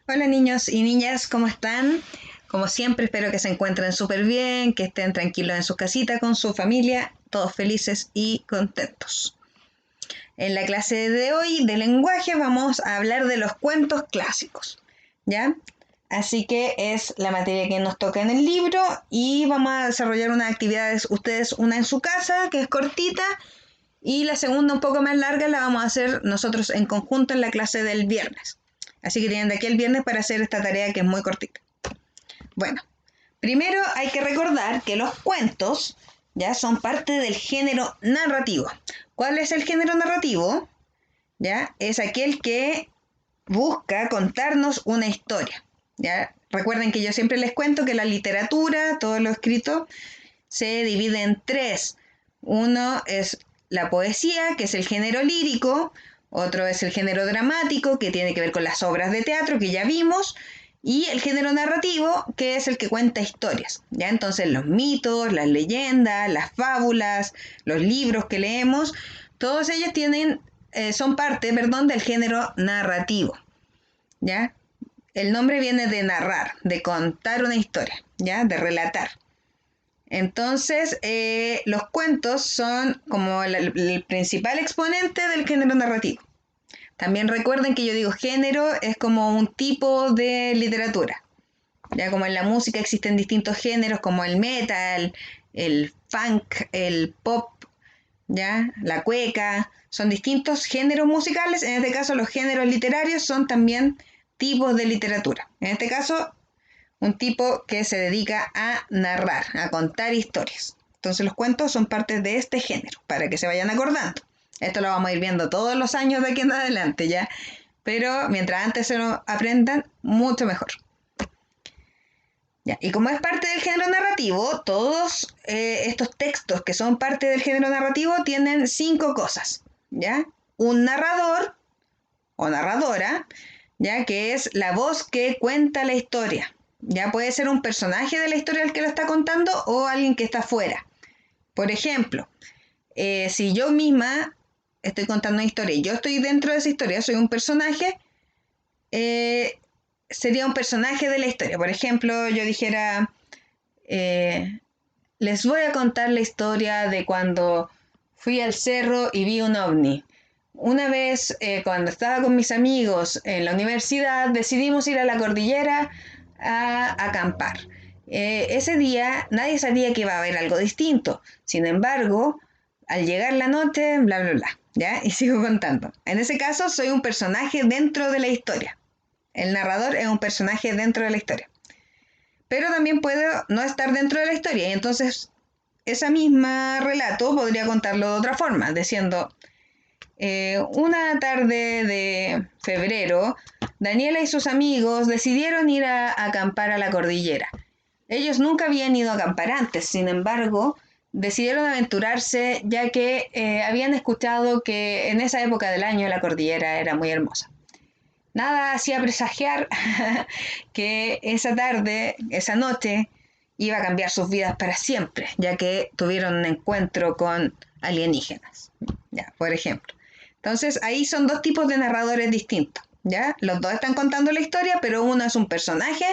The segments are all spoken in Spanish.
Hola niños y niñas, ¿cómo están? Como siempre, espero que se encuentren súper bien, que estén tranquilos en su casita con su familia, todos felices y contentos. En la clase de hoy de lenguaje vamos a hablar de los cuentos clásicos, ¿ya? Así que es la materia que nos toca en el libro y vamos a desarrollar unas actividades, ustedes una en su casa, que es cortita, y la segunda un poco más larga la vamos a hacer nosotros en conjunto en la clase del viernes. Así que tienen de aquí el viernes para hacer esta tarea que es muy cortita. Bueno, primero hay que recordar que los cuentos ya son parte del género narrativo. ¿Cuál es el género narrativo? Ya es aquel que busca contarnos una historia. Ya recuerden que yo siempre les cuento que la literatura, todo lo escrito, se divide en tres. Uno es la poesía, que es el género lírico, otro es el género dramático, que tiene que ver con las obras de teatro que ya vimos, y el género narrativo, que es el que cuenta historias. Ya entonces los mitos, las leyendas, las fábulas, los libros que leemos, todos ellos son parte, perdón, del género narrativo. ¿Ya? El nombre viene de narrar, de contar una historia, ¿ya? De relatar. Entonces, los cuentos son como el principal exponente del género narrativo. También recuerden que yo digo género es como un tipo de literatura. Ya como en la música existen distintos géneros como el metal, el funk, el pop, ya, la cueca, son distintos géneros musicales. En este caso, los géneros literarios son también tipos de literatura. En este caso, un tipo que se dedica a narrar, a contar historias. Entonces los cuentos son parte de este género, para que se vayan acordando. Esto lo vamos a ir viendo todos los años de aquí en adelante, ¿ya? Pero mientras antes se lo aprendan, mucho mejor. ¿Ya? Y como es parte del género narrativo, todos estos textos que son parte del género narrativo tienen 5 cosas, ¿ya? Un narrador o narradora, ya que es la voz que cuenta la historia. Ya puede ser un personaje de la historia el que lo está contando o alguien que está fuera. Por ejemplo, si yo misma estoy contando una historia y yo estoy dentro de esa historia, soy un personaje, eh, sería un personaje de la historia. Por ejemplo, yo dijera, eh, les voy a contar la historia de cuando fui al cerro y vi un ovni. Una vez, cuando estaba con mis amigos en la universidad, decidimos ir a la cordillera a acampar. Ese día nadie sabía que iba a haber algo distinto. Sin embargo, al llegar la noche, bla, bla, bla. ¿Ya? Y sigo contando. En ese caso, soy un personaje dentro de la historia. El narrador es un personaje dentro de la historia. Pero también puedo no estar dentro de la historia. Y entonces, esa misma relato podría contarlo de otra forma, diciendo, una tarde de febrero, Daniela y sus amigos decidieron ir a acampar a la cordillera. Ellos nunca habían ido a acampar antes, sin embargo, decidieron aventurarse ya que habían escuchado que en esa época del año la cordillera era muy hermosa. Nada hacía presagiar que esa tarde, esa noche, iba a cambiar sus vidas para siempre, ya que tuvieron un encuentro con alienígenas, ya, por ejemplo. Entonces, ahí son dos tipos de narradores distintos, ¿ya? Los dos están contando la historia, pero uno es un personaje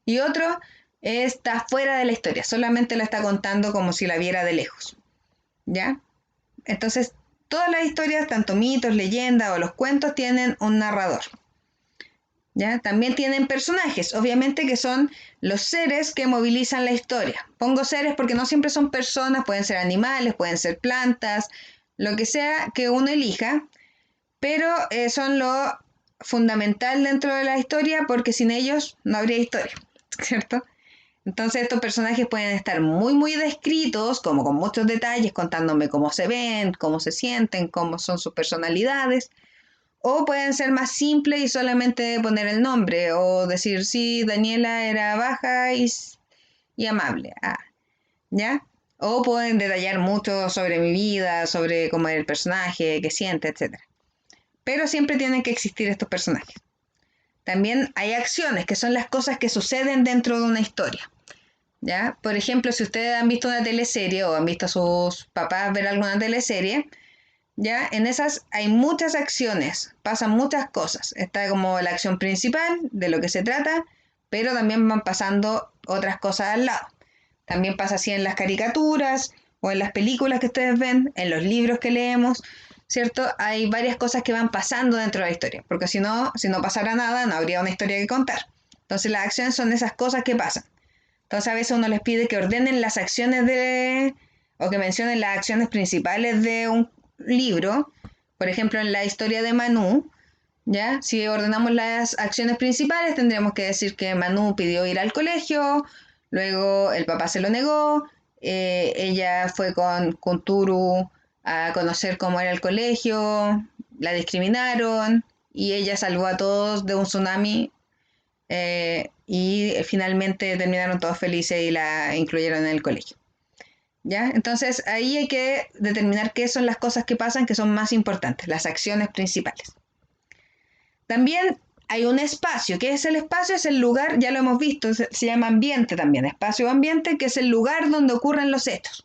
y otro está fuera de la historia, solamente la está contando como si la viera de lejos, ¿ya? Entonces, todas las historias, tanto mitos, leyendas o los cuentos, tienen un narrador. ¿Ya? También tienen personajes, obviamente que son los seres que movilizan la historia. Pongo seres porque no siempre son personas, pueden ser animales, pueden ser plantas, lo que sea que uno elija, pero son lo fundamental dentro de la historia porque sin ellos no habría historia, ¿cierto? Entonces estos personajes pueden estar muy muy descritos, como con muchos detalles, contándome cómo se ven, cómo se sienten, cómo son sus personalidades, o pueden ser más simples y solamente poner el nombre o decir, sí, Daniela era baja y amable. Ah, ¿ya? O pueden detallar mucho sobre mi vida, sobre cómo es el personaje, qué siente, etcétera. Pero siempre tienen que existir estos personajes. También hay acciones, que son las cosas que suceden dentro de una historia. ¿Ya? Por ejemplo, si ustedes han visto una teleserie o han visto a sus papás ver alguna teleserie, ¿ya? En esas hay muchas acciones, pasan muchas cosas. Está como la acción principal de lo que se trata, pero también van pasando otras cosas al lado. También pasa así en las caricaturas o en las películas que ustedes ven, en los libros que leemos, ¿cierto? Hay varias cosas que van pasando dentro de la historia, porque si no pasara nada, no habría una historia que contar. Entonces las acciones son esas cosas que pasan. Entonces a veces uno les pide que ordenen las acciones o que mencionen las acciones principales de un libro. Por ejemplo, en la historia de Manú, ¿ya? Si ordenamos las acciones principales, tendríamos que decir que Manú pidió ir al colegio, luego el papá se lo negó, ella fue con Kunturu a conocer cómo era el colegio, la discriminaron y ella salvó a todos de un tsunami y finalmente terminaron todos felices y la incluyeron en el colegio. ¿Ya? Entonces ahí hay que determinar qué son las cosas que pasan que son más importantes, las acciones principales. También hay un espacio. ¿Qué es el espacio? Es el lugar, ya lo hemos visto, se llama ambiente también, espacio o ambiente, que es el lugar donde ocurren los hechos.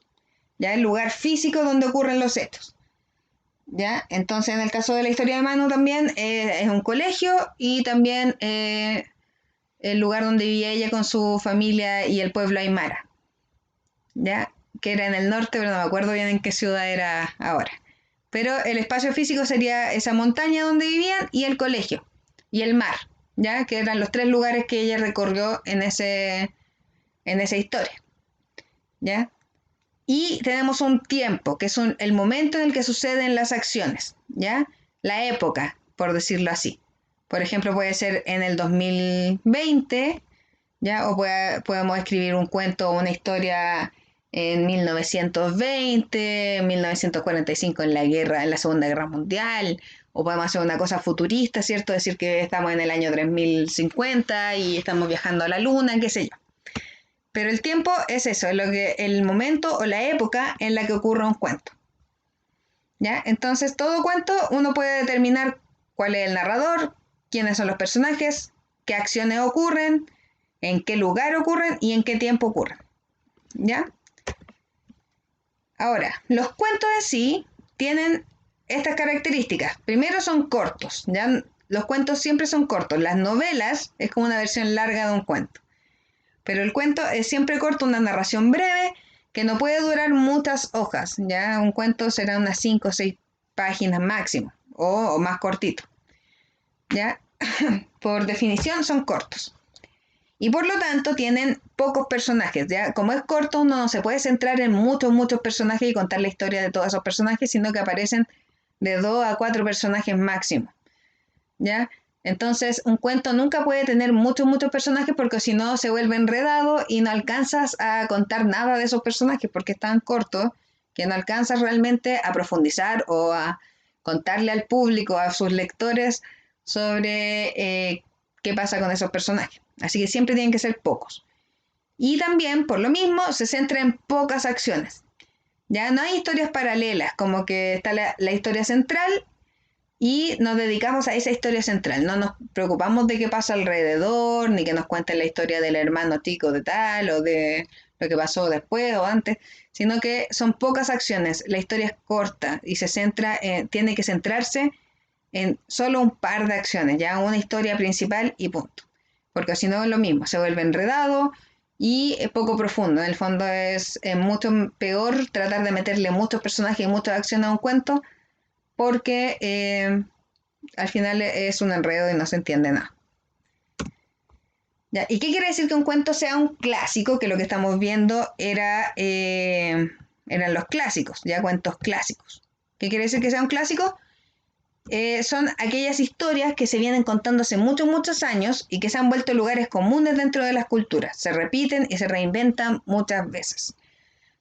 ¿Ya? El lugar físico donde ocurren los hechos. ¿Ya? Entonces en el caso de la historia de Manu también es un colegio y también el lugar donde vivía ella con su familia y el pueblo aymara, ¿ya? Que era en el norte, pero no me acuerdo bien en qué ciudad era ahora. Pero el espacio físico sería esa montaña donde vivían y el colegio y el mar, ¿ya? Que eran los tres lugares que ella recorrió en esa historia, ¿ya? Y tenemos un tiempo, que es el momento en el que suceden las acciones, ¿ya? La época, por decirlo así. Por ejemplo, puede ser en el 2020, ¿ya? O podemos escribir un cuento o una historia en 1920, 1945 en la guerra, en la Segunda Guerra Mundial, o podemos hacer una cosa futurista, ¿cierto? Decir que estamos en el año 3050 y estamos viajando a la luna, qué sé yo. Pero el tiempo es eso, es el momento o la época en la que ocurre un cuento. ¿Ya? Entonces, todo cuento uno puede determinar cuál es el narrador, quiénes son los personajes, qué acciones ocurren, en qué lugar ocurren y en qué tiempo ocurren. ¿Ya? Ahora, los cuentos en sí tienen estas características. Primero son cortos, ¿ya? Los cuentos siempre son cortos. Las novelas es como una versión larga de un cuento. Pero el cuento es siempre corto, una narración breve que no puede durar muchas hojas, ¿ya? Un cuento será unas 5 o 6 páginas máximo, o más cortito, ¿ya? Por definición son cortos. Y por lo tanto tienen pocos personajes, ¿ya? Como es corto, uno no se puede centrar en muchos personajes y contar la historia de todos esos personajes, sino que aparecen de 2 a 4 personajes máximo, ¿ya? Entonces, un cuento nunca puede tener muchos personajes porque si no se vuelve enredado y no alcanzas a contar nada de esos personajes porque es tan corto que no alcanzas realmente a profundizar o a contarle al público, a sus lectores, sobre qué pasa con esos personajes. Así que siempre tienen que ser pocos. Y también, por lo mismo, se centra en pocas acciones. Ya no hay historias paralelas, como que está la historia central y nos dedicamos a esa historia central. No nos preocupamos de qué pasa alrededor, ni que nos cuenten la historia del hermano chico de tal o de lo que pasó después o antes, sino que son pocas acciones. La historia es corta y tiene que centrarse en solo un par de acciones, ya una historia principal y punto. Porque si no es lo mismo, se vuelve enredado y es poco profundo. En el fondo es mucho peor tratar de meterle muchos personajes y muchas acciones a un cuento porque al final es un enredo y no se entiende nada. ¿Ya? ¿Y qué quiere decir que un cuento sea un clásico? Que lo que estamos viendo eran los clásicos, ya cuentos clásicos. ¿Qué quiere decir que sea un clásico? Son aquellas historias que se vienen contando hace muchos años y que se han vuelto lugares comunes dentro de las culturas. Se repiten y se reinventan muchas veces.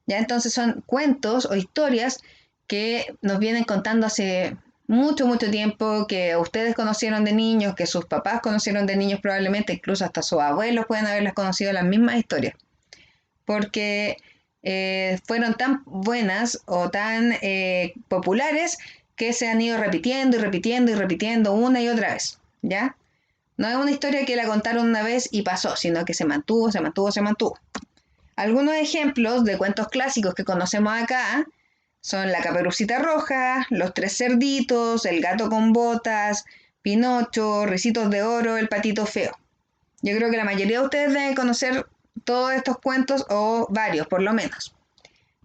¿Ya? Entonces son cuentos o historias que nos vienen contando hace mucho tiempo, que ustedes conocieron de niños, que sus papás conocieron de niños probablemente, incluso hasta sus abuelos pueden haberlas conocido las mismas historias. Porque fueron tan buenas o tan populares que se han ido repitiendo una y otra vez, ¿ya? No es una historia que la contaron una vez y pasó, sino que se mantuvo. Algunos ejemplos de cuentos clásicos que conocemos acá Son La Caperucita Roja, Los Tres Cerditos, El Gato con Botas, Pinocho, Ricitos de Oro, El Patito Feo. Yo creo que la mayoría de ustedes deben conocer todos estos cuentos o varios, por lo menos.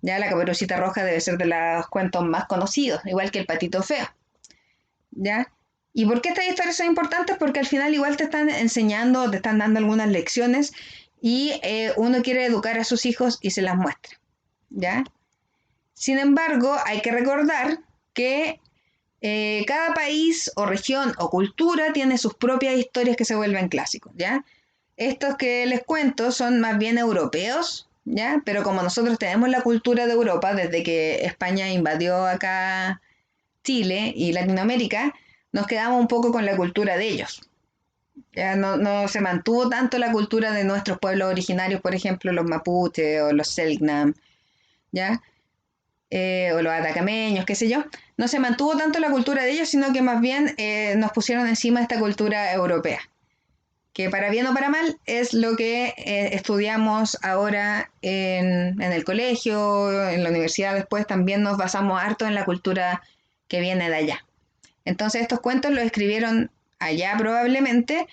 Ya La Caperucita Roja debe ser de los cuentos más conocidos, igual que El Patito Feo. ¿Ya? ¿Y por qué estas historias son importantes? Porque al final igual te están enseñando, te están dando algunas lecciones y uno quiere educar a sus hijos y se las muestra. ¿Ya? Sin embargo, hay que recordar que cada país o región o cultura tiene sus propias historias que se vuelven clásicos, ¿ya? Estos que les cuento son más bien europeos, ¿ya? Pero como nosotros tenemos la cultura de Europa desde que España invadió acá Chile y Latinoamérica, nos quedamos un poco con la cultura de ellos. Ya no se mantuvo tanto la cultura de nuestros pueblos originarios, por ejemplo, los mapuches o los selknam, ¿ya? O los atacameños, qué sé yo, no se mantuvo tanto la cultura de ellos, sino que más bien nos pusieron encima esta cultura europea, que para bien o para mal es lo que estudiamos ahora en el colegio, en la universidad después también nos basamos harto en la cultura que viene de allá. Entonces estos cuentos los escribieron allá probablemente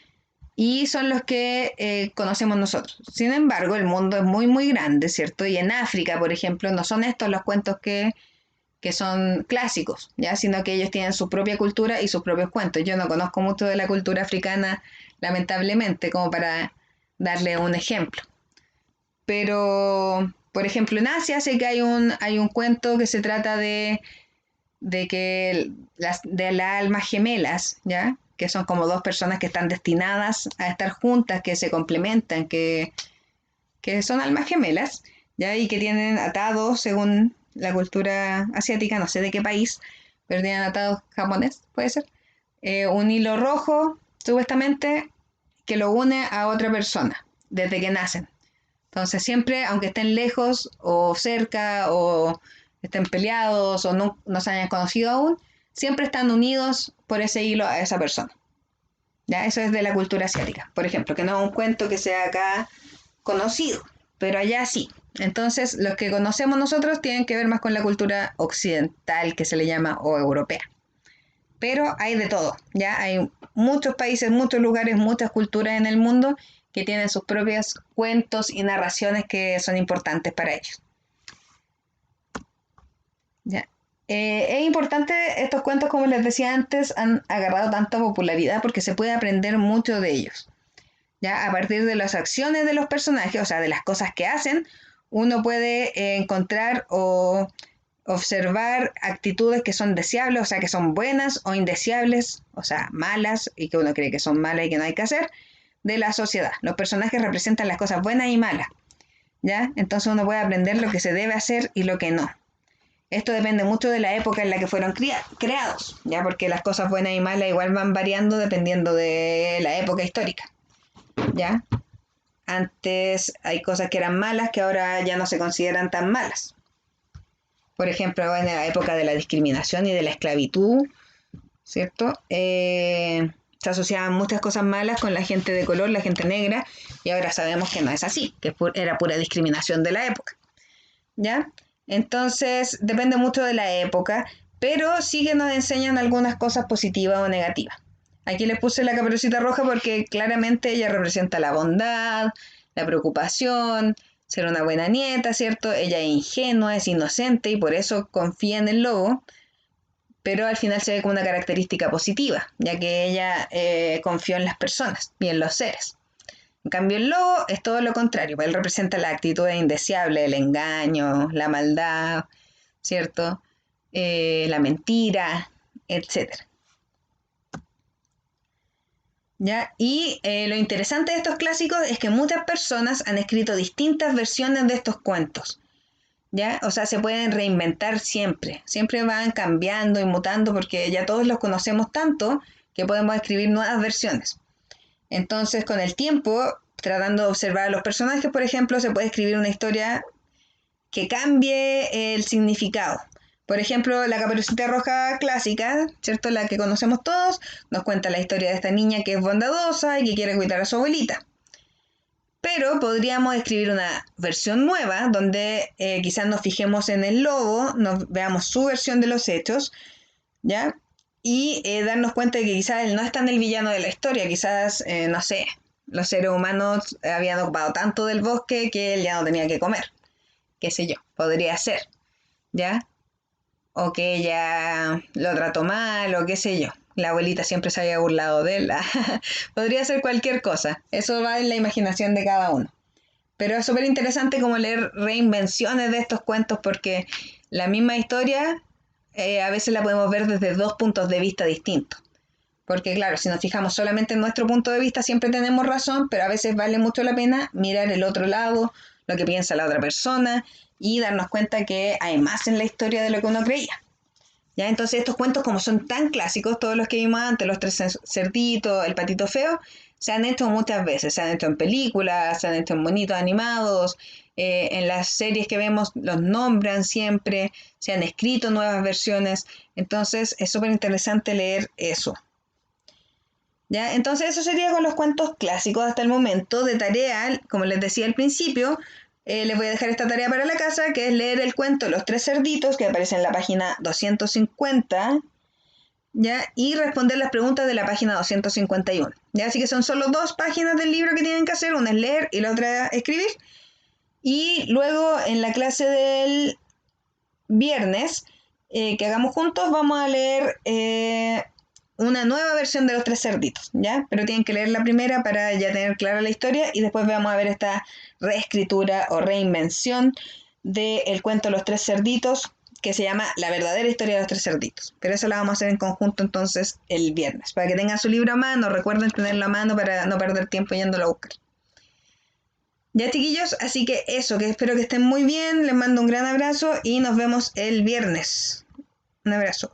y son los que conocemos nosotros. Sin embargo, el mundo es muy, muy grande, ¿cierto? Y en África, por ejemplo, no son estos los cuentos que son clásicos, ¿ya? Sino que ellos tienen su propia cultura y sus propios cuentos. Yo no conozco mucho de la cultura africana, lamentablemente, como para darle un ejemplo. Pero, por ejemplo, en Asia sé que hay un cuento que se trata de que de las almas gemelas, ¿ya? Que son como dos personas que están destinadas a estar juntas, que se complementan, que son almas gemelas, ¿ya? Y que tienen atados, según la cultura asiática, no sé de qué país, pero tienen atados japonés, puede ser, un hilo rojo, supuestamente, que lo une a otra persona desde que nacen. Entonces siempre, aunque estén lejos o cerca o estén peleados o no se hayan conocido aún, siempre están unidos por ese hilo a esa persona. ¿Ya? Eso es de la cultura asiática. Por ejemplo, que no es un cuento que sea acá conocido, pero allá sí. Entonces, los que conocemos nosotros tienen que ver más con la cultura occidental, que se le llama, o europea. Pero hay de todo, ¿ya? Hay muchos países, muchos lugares, muchas culturas en el mundo que tienen sus propios cuentos y narraciones que son importantes para ellos. ¿Ya? Es importante, estos cuentos, como les decía antes, han agarrado tanta popularidad porque se puede aprender mucho de ellos. ¿Ya? A partir de las acciones de los personajes, o sea, de las cosas que hacen, uno puede encontrar o observar actitudes que son deseables, o sea, que son buenas o indeseables, o sea, malas y que uno cree que son malas y que no hay que hacer, de la sociedad. Los personajes representan las cosas buenas y malas, ¿ya? Entonces uno puede aprender lo que se debe hacer y lo que no. Esto depende mucho de la época en la que fueron creados, ¿ya? Porque las cosas buenas y malas igual van variando dependiendo de la época histórica, ¿ya? Antes hay cosas que eran malas que ahora ya no se consideran tan malas. Por ejemplo, en la época de la discriminación y de la esclavitud, ¿cierto? Se asociaban muchas cosas malas con la gente de color, la gente negra, y ahora sabemos que no es así, que era pura discriminación de la época, ¿ya? Entonces, depende mucho de la época, pero sí que nos enseñan algunas cosas positivas o negativas. Aquí les puse la Caperucita Roja porque claramente ella representa la bondad, la preocupación, ser una buena nieta, ¿cierto? Ella es ingenua, es inocente y por eso confía en el lobo, pero al final se ve como una característica positiva, ya que ella confió en las personas y en los seres. En cambio, el lobo es todo lo contrario, pues él representa la actitud indeseable, el engaño, la maldad, ¿cierto? La mentira, etcétera. ¿Ya? Y lo interesante de estos clásicos es que muchas personas han escrito distintas versiones de estos cuentos, ¿ya? O sea, se pueden reinventar siempre, siempre van cambiando y mutando porque ya todos los conocemos tanto que podemos escribir nuevas versiones. Entonces, con el tiempo, tratando de observar a los personajes, por ejemplo, se puede escribir una historia que cambie el significado. Por ejemplo, la Caperucita Roja clásica, ¿cierto? La que conocemos todos, nos cuenta la historia de esta niña que es bondadosa y que quiere cuidar a su abuelita. Pero podríamos escribir una versión nueva donde quizás nos fijemos en el lobo, nos veamos su versión de los hechos, ¿ya? Y darnos cuenta de que quizás él no es tan el villano de la historia, quizás, no sé, los seres humanos habían ocupado tanto del bosque que él ya no tenía que comer, qué sé yo, podría ser, ¿ya? O que ella lo trató mal, o qué sé yo. La abuelita siempre se había burlado de él. Podría ser cualquier cosa. Eso va en la imaginación de cada uno. Pero es súper interesante como leer reinvenciones de estos cuentos porque la misma historia a veces la podemos ver desde dos puntos de vista distintos. Porque claro, si nos fijamos solamente en nuestro punto de vista siempre tenemos razón, pero a veces vale mucho la pena mirar el otro lado, lo que piensa la otra persona y darnos cuenta que hay más en la historia de lo que uno creía. ¿Ya? Entonces estos cuentos como son tan clásicos, todos los que vimos antes, los tres cerditos, el patito feo, se han hecho muchas veces, se han hecho en películas, se han hecho en monitos animados, en las series que vemos los nombran siempre, se han escrito nuevas versiones, entonces es súper interesante leer eso. ¿Ya? Entonces eso sería con los cuentos clásicos hasta el momento. De tarea, como les decía al principio, les voy a dejar esta tarea para la casa, que es leer el cuento Los Tres Cerditos, que aparece en la página 250, ¿ya? Y responder las preguntas de la página 251. ¿Ya? Así que son solo dos páginas del libro que tienen que hacer, una es leer y la otra escribir. Y luego en la clase del viernes que hagamos juntos vamos a leer una nueva versión de Los Tres Cerditos, ¿ya? Pero tienen que leer la primera para ya tener clara la historia y después vamos a ver esta reescritura o reinvención del cuento Los Tres Cerditos que se llama La verdadera historia de los tres cerditos. Pero eso la vamos a hacer en conjunto entonces el viernes, para que tengan su libro a mano, recuerden tenerlo a mano para no perder tiempo yéndolo a buscar. Ya chiquillos, así que eso, que espero que estén muy bien, les mando un gran abrazo y nos vemos el viernes. Un abrazo.